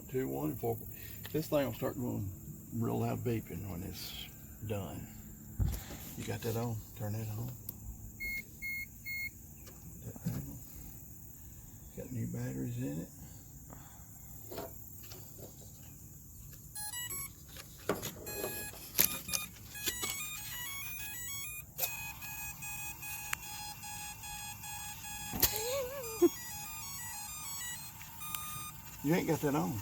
4.21 and 4. This thing will start going real loud beeping when it's done. You got that on? Turn that on. That panel. Got new batteries in it. You ain't got that on.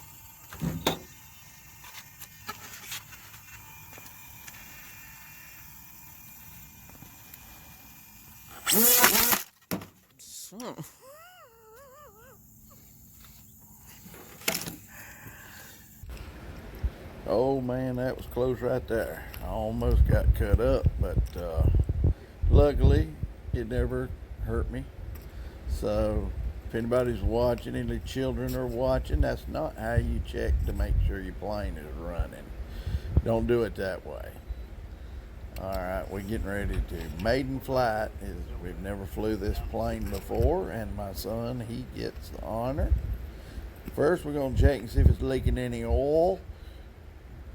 Oh man, that was close right there. I almost got cut up, but luckily it never hurt me. So if anybody's watching, any children are watching, that's not how you check to make sure your plane is running. Don't do it that way. Alright, we're getting ready to maiden flight. We've never flew this plane before, and my son, he gets the honor. First we're going to check and see if it's leaking any oil.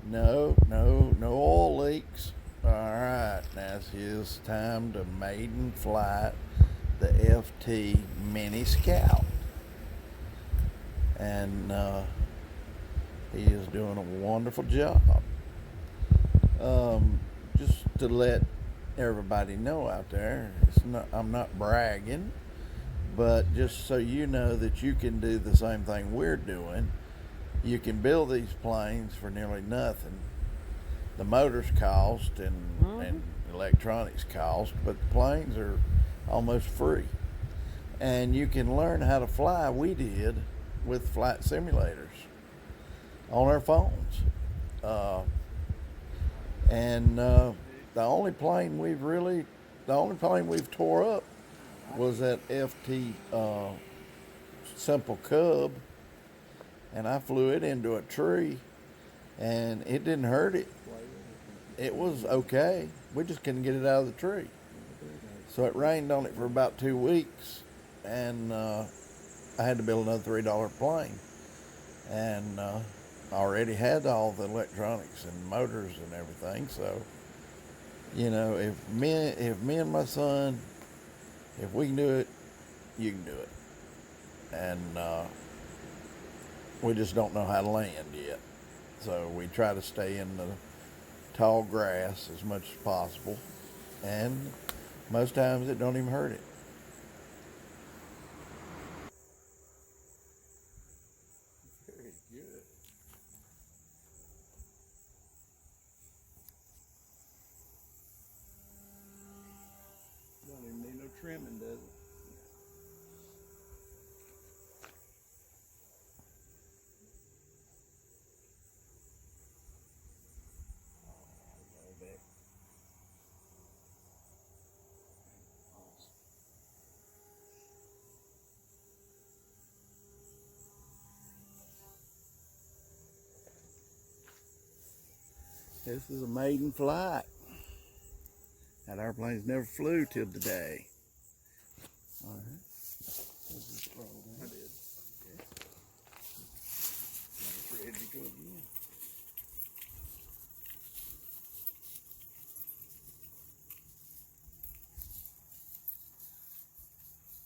No oil leaks. Alright, now it's his time to maiden flight the FT Mini Scout. And he is doing a wonderful job. Just to let everybody know out there, I'm not bragging, but just so you know that you can do the same thing we're doing. You can build these planes for nearly nothing. The motors cost and electronics cost, but the planes are almost free. And you can learn how to fly. We did with flight simulators on our phones. The only plane we've tore up was that FT Simple Cub, and I flew it into a tree, and it didn't hurt it. It was okay. We just couldn't get it out of the tree. So it rained on it for about 2 weeks, and I had to build another $3 plane. And I already had all the electronics and motors and everything. So, you know, if me and my son, if we can do it, you can do it. And we just don't know how to land yet. So we try to stay in the tall grass as much as possible. And most times it don't even hurt it. Very good. Don't even need no trimming, does it? This is a maiden flight. That airplane's never flew till today. All right. I did. Okay. Now it's ready to go again.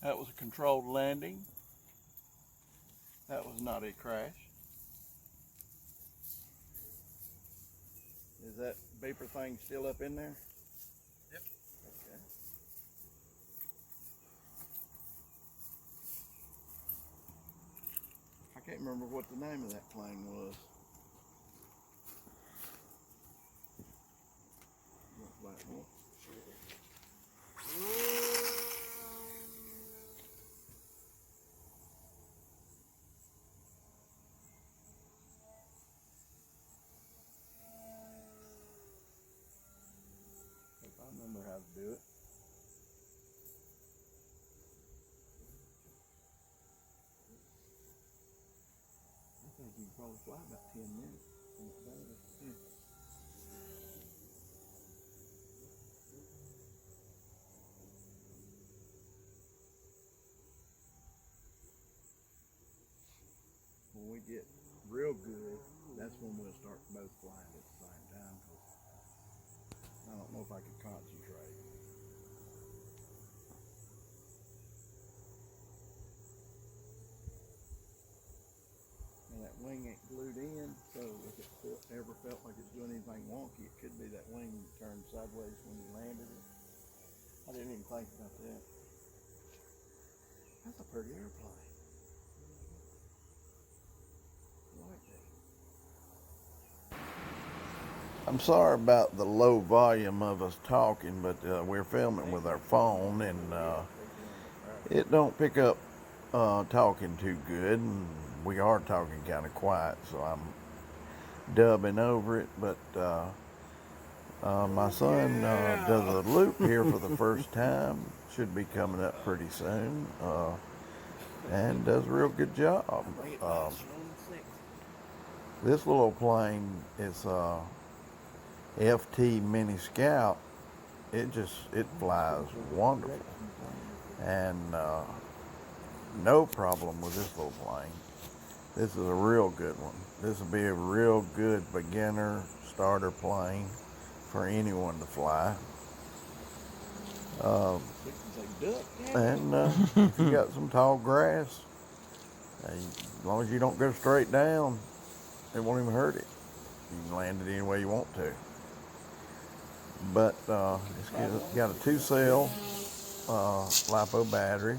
That was a controlled landing. That was not a crash. Is that beeper thing still up in there? Yep. Okay. I can't remember what the name of that plane was. I remember how to do it. I think you can probably fly about 10 minutes. Yeah. When we get real good, that's when we'll start both flying at the same time. 'Cause I don't know if I could concentrate. And that wing ain't glued in, so if it ever felt like it's doing anything wonky, it could be that wing turned sideways when you landed it. I didn't even think about that. That's a pretty airplane. I like that. I'm sorry about the low volume of us talking, but we're filming with our phone, and it don't pick up talking too good, and we are talking kind of quiet, so I'm dubbing over it. But my son does a loop here for the first time, should be coming up pretty soon, and does a real good job. This little plane is FT Mini Scout. It flies wonderful, and no problem with this little plane. This is a real good one. This will be a real good beginner starter plane for anyone to fly. And if you got some tall grass, as long as you don't go straight down, it won't even hurt it. You can land it any way you want to. But it's got a 2-cell LiPo battery.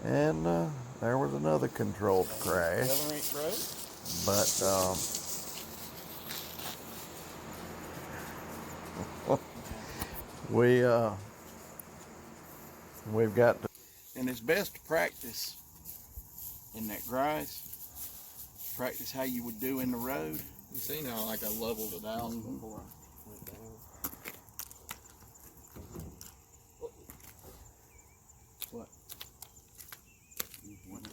And there was another controlled crash. But we've got to, and it's best to practice in that grass. Practice how you would do in the road. You seen how like I leveled it out before I went down. What? You want to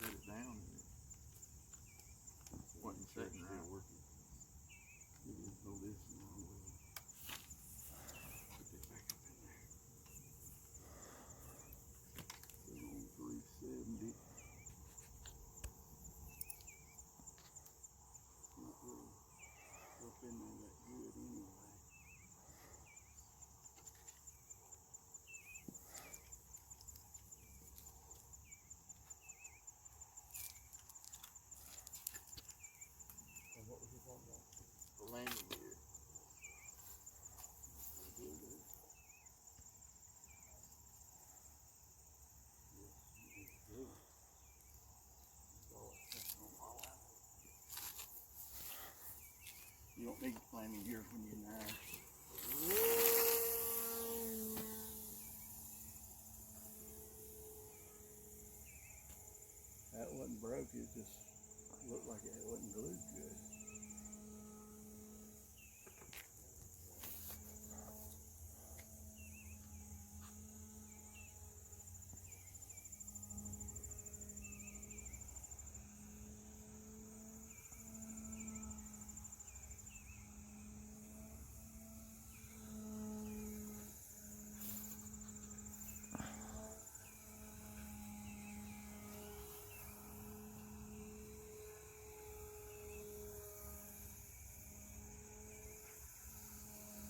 set it down? What you setting right? Working. You can hold this and I'll put that back up in there. It's on 370. Not really up in there that good anyway. And what was you talking about? The landing gear. You don't need landing gear when you're in the air. That wasn't broke, it just looked like it wasn't glued good.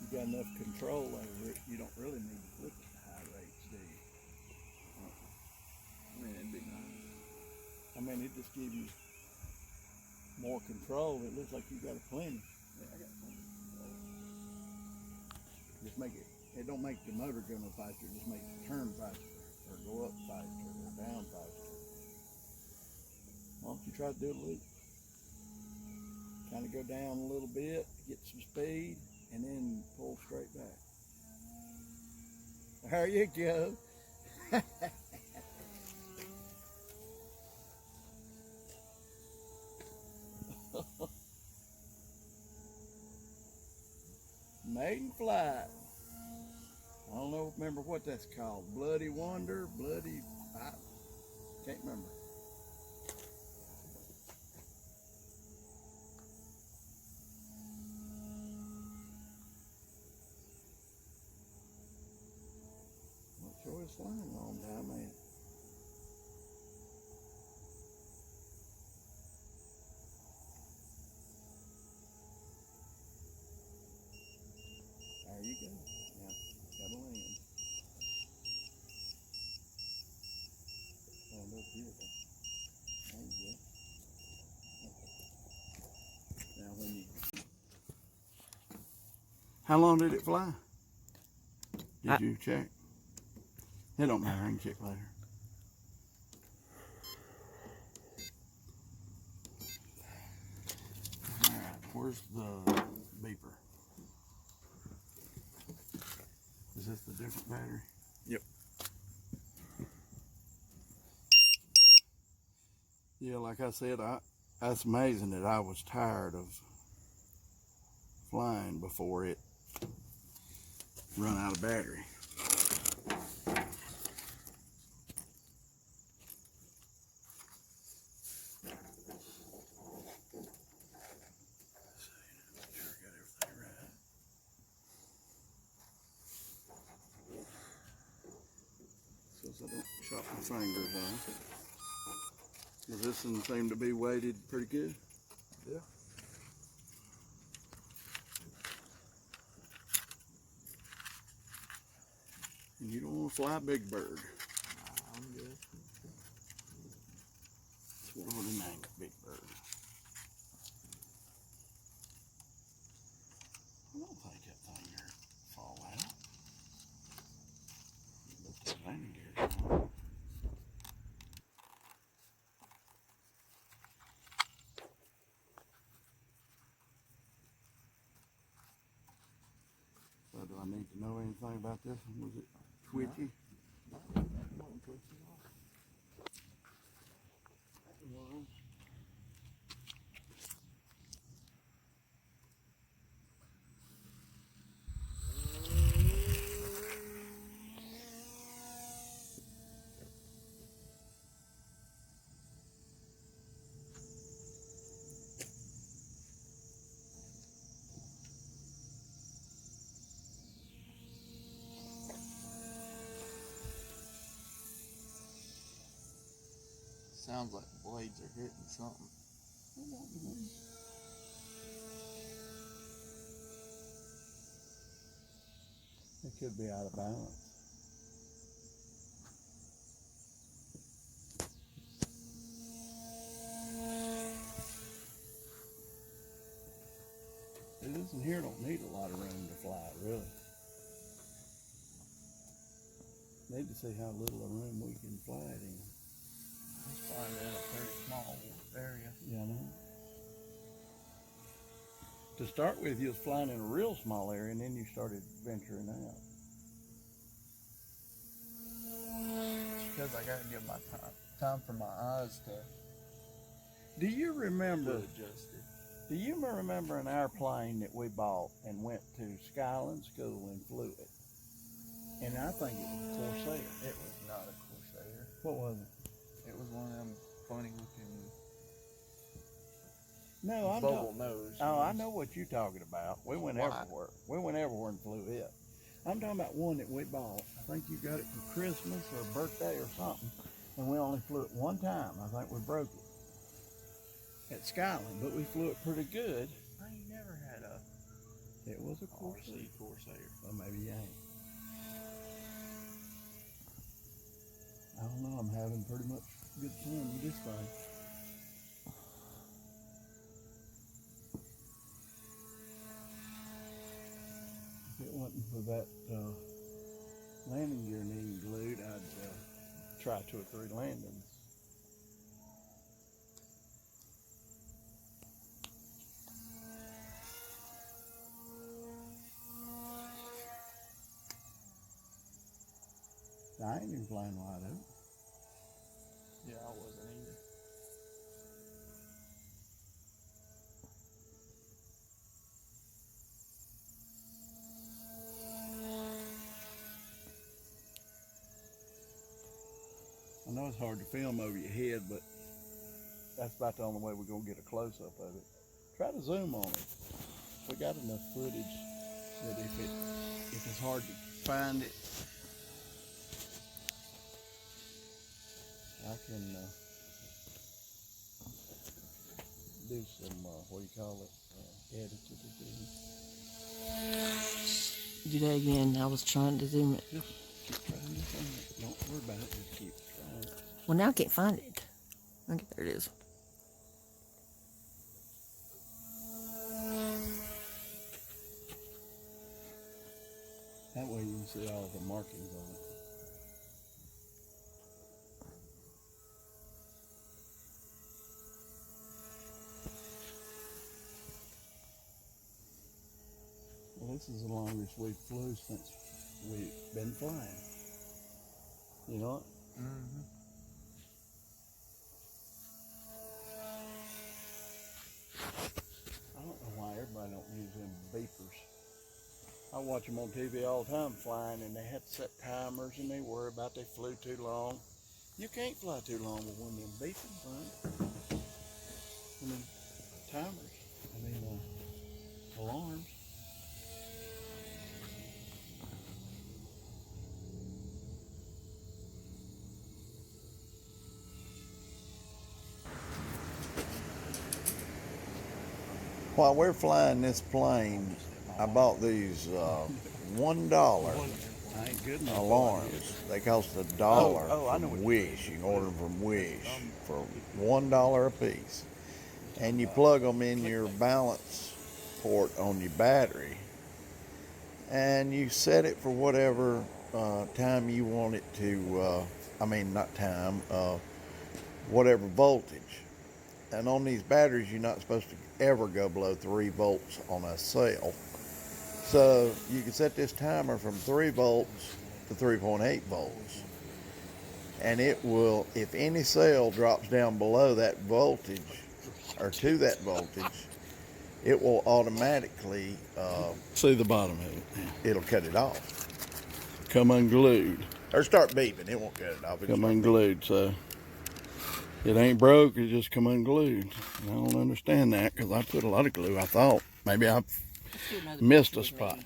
You got enough control over it, you don't really need to flip it to high rates, do you? I mean, it'd be nice. I mean, it just gives you more control. It looks like you got plenty. Yeah, I got plenty of control. Just make it, it don't make the motor go no faster, it just makes it turn faster, or go up faster, or down faster. Why don't you try to do a loop? Kind of go down a little bit, get some speed, and then pull straight back. There you go. Maiden flight. I don't know, remember what that's called. Bloody Wonder, I can't remember. Not sure it's flying a long time, man. go. Yeah, gotta land. Land up here though. There you go. Okay. Now when you... How long did it fly? Did you check? It don't matter, I can check later. Alright, where's the beeper? Is this the different battery? Yep. Yeah, like I said, that's amazing that I was tired of flying before it run out of battery. So I don't chop my fingers off. Does this one seem to be weighted pretty good? Yeah. And you don't want to fly a big bird. I'm good. That's what I would name a big bird. I don't think that thing here fall out. But the landing gear is on. So do I need to know anything about this one? Was it twitchy? Sounds like the blades are hitting something. It could be out of balance. This one here don't need a lot of room to fly, really. Need to see how little of room we can fly it in. It's flying in a pretty small area. Yeah, I know. To start with, you was flying in a real small area, and then you started venturing out. Because I gotta give my time for my eyes to Do you remember? adjust it. Do you remember an airplane that we bought and went to Skyland School and flew it? And I think it was a Corsair. It was not a Corsair. What was it? It was one of them funny looking No, I'm bubble nose. Oh, I know what you're talking about. We went Why? everywhere. We went everywhere and flew it. I'm talking about one that we bought. I think you got it for Christmas or a birthday or something. And we only flew it one time. I think we broke it at Skyland, but we flew it pretty good. I ain't never had a It was a Corsair. RC Corsair. Well, maybe you ain't. I don't know. I'm having pretty much good fun with this thing. If it wasn't for that landing gear needing glued, I'd try 2 or 3 landings. I ain't even flying wide open. Yeah, I wasn't either. I know it's hard to film over your head, but that's about the only way we're gonna get a close-up of it. Try to zoom on it. We got enough footage that if it's hard to find it, I can do some what do you call it? Edit it again. Do that again. I was trying to zoom it. Just keep trying this on it. Don't worry about it. Just keep trying. Well, now I can't find it. Okay, there it is. That way you can see all the markings on it. Well, this is the longest we've flew since we've been flying. You know what? Mm-hmm. I don't know why everybody don't use them beepers. I watch them on TV all the time flying, and they had to set timers, and they worry about they flew too long. You can't fly too long with one of them beepers, right? I mean, timers. I mean, alarms. While we're flying this plane, I bought these $1 I ain't good enough. alarms. They cost $1 I know from what you Wish. You can order them from Wish for $1 a piece. And you plug them in your balance port on your battery, and you set it for whatever time you want it to, I mean, not time, whatever voltage. And on these batteries, you're not supposed to ever go below 3 volts on a cell. So you can set this timer from 3 volts to 3.8 volts. And it will, if any cell drops down below that voltage, or to that voltage, it will automatically, see the bottom of it. It'll cut it off. Come unglued. Or start beeping. It won't cut it off. Come unglued. So it ain't broke. It just come unglued. And I don't understand that because I put a lot of glue. I thought maybe I missed a spot.